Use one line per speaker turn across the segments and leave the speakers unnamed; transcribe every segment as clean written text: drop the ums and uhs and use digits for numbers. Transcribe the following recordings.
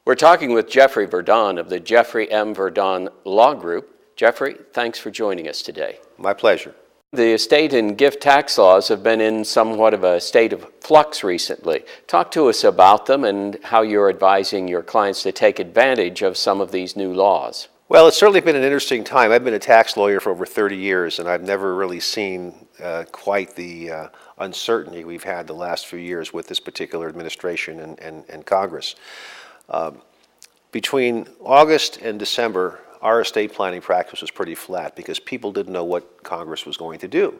We're talking with Jeffrey Verdon of the Jeffrey M. Verdon Law Group. Jeffrey, thanks for joining us today.
My pleasure.
The estate and gift tax laws have been in somewhat of a state of flux recently. Talk to us about them and how you're advising your clients to take advantage of some of these new laws.
Well, it's certainly been an interesting time. I've been a tax lawyer for over 30 years, and I've never really seen quite the uncertainty we've had the last few years with this particular administration and Congress. Between August and December, our estate planning practice was pretty flat because people didn't know what Congress was going to do.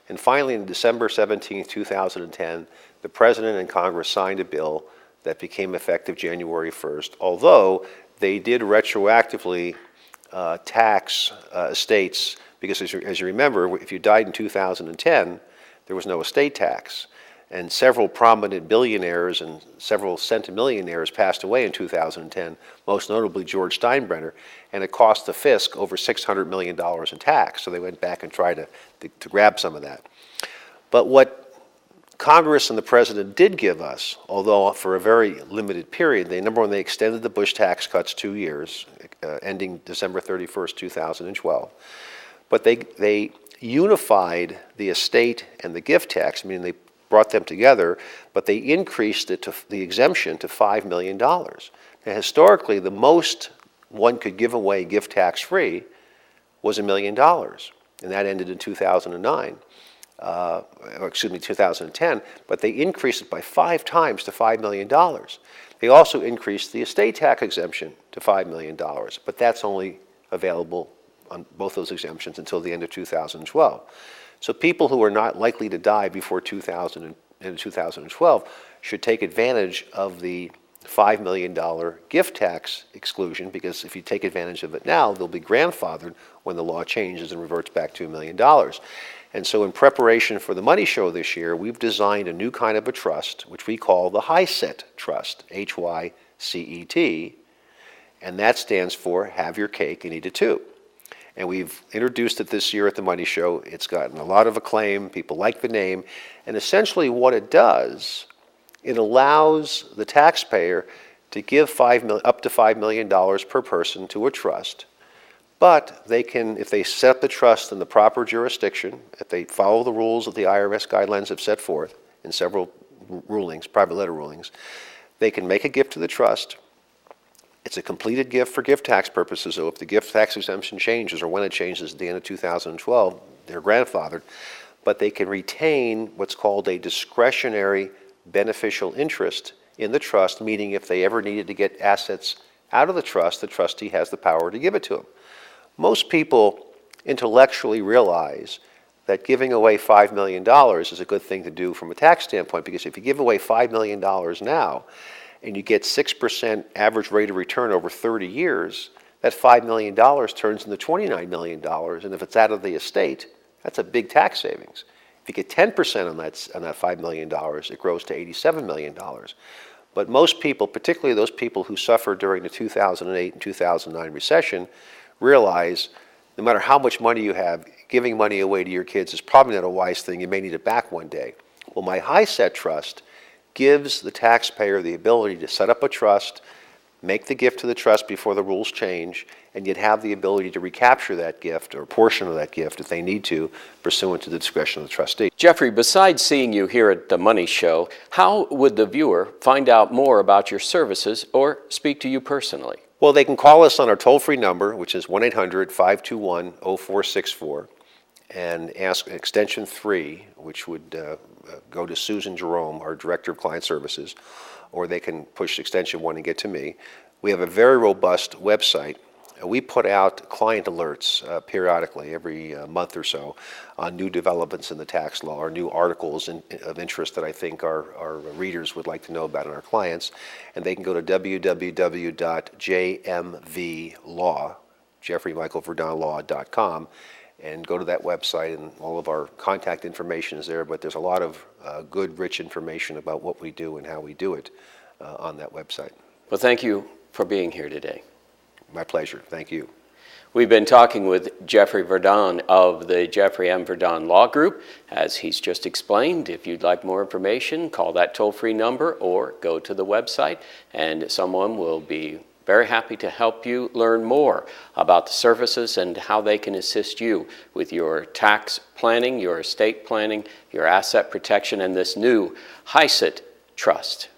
And finally, on December 17, 2010, the President and Congress signed a bill that became effective January 1st, although they did retroactively tax estates because, as you remember, if you died in 2010, there was no estate tax. And several prominent billionaires and several centimillionaires passed away in 2010, most notably George Steinbrenner, and it cost the fisc over $600 million in tax. So they went back and tried to grab some of that. But what Congress and the President did give us, although for a very limited period, number one, they extended the Bush tax cuts 2 years, ending December 31st, 2012. But they unified the estate and the gift tax, meaning they brought them together, but they increased it to the exemption to $5 million. Now, historically, the most one could give away gift tax-free was $1 million, and that ended in 2009. 2010, but they increased it by 5 times to $5 million. They also increased the estate tax exemption to $5 million, but that's only available on both those exemptions until the end of 2012. So people who are not likely to die before 2012 should take advantage of the $5 million gift tax exclusion, because if you take advantage of it now, they'll be grandfathered when the law changes and reverts back to $1 million. And so in preparation for the money show this year, we've designed a new kind of a trust, which we call the HYCET trust, HYCET, and that stands for Have Your Cake and Eat It Too. And we've introduced it this year at the Money Show. It's gotten a lot of acclaim. People like the name. And essentially what it does, it allows the taxpayer to give up to $5 million per person to a trust. But they can, if they set up the trust in the proper jurisdiction, if they follow the rules that the IRS guidelines have set forth in several rulings, private letter rulings, they can make a gift to the trust. It's a completed gift for gift tax purposes, so if the gift tax exemption changes or when it changes at the end of 2012, they're grandfathered, but they can retain what's called a discretionary beneficial interest in the trust, meaning if they ever needed to get assets out of the trustee has the power to give it to them. Most people intellectually realize that giving away $5 million is a good thing to do from a tax standpoint, because if you give away $5 million now, and you get 6% average rate of return over 30 years, that $5 million turns into $29 million, and if it's out of the estate, that's a big tax savings. If you get 10% on that $5 million, it grows to $87 million. But most people, particularly those people who suffered during the 2008 and 2009 recession, realize no matter how much money you have, giving money away to your kids is probably not a wise thing. You may need it back one day. Well, my HYCET trust gives the taxpayer the ability to set up a trust, make the gift to the trust before the rules change, and yet have the ability to recapture that gift or a portion of that gift if they need to, pursuant to the discretion of the trustee.
Jeffrey, besides seeing you here at the Money Show, how would the viewer find out more about your services or speak to you personally?
Well, they can call us on our toll-free number, which is 1-800-521-0464, and ask extension 3, which would go to Susan Jerome, our Director of Client Services, or they can push extension 1 and get to me. We have a very robust website. We put out client alerts periodically, every month or so, on new developments in the tax law or new articles of interest that I think our readers would like to know about, and our clients. And they can go to www.jmvlaw, JeffreyMichaelVerdonLaw.com, and go to that website, and all of our contact information is there, but there's a lot of good, rich information about what we do and how we do it on that website.
Well, thank you for being here today.
My pleasure. Thank you.
We've been talking with Jeffrey Verdon of the Jeffrey M. Verdon Law Group. As he's just explained, if you'd like more information, call that toll-free number or go to the website, and someone will be very happy to help you learn more about the services and how they can assist you with your tax planning, your estate planning, your asset protection, and this new HYCET trust.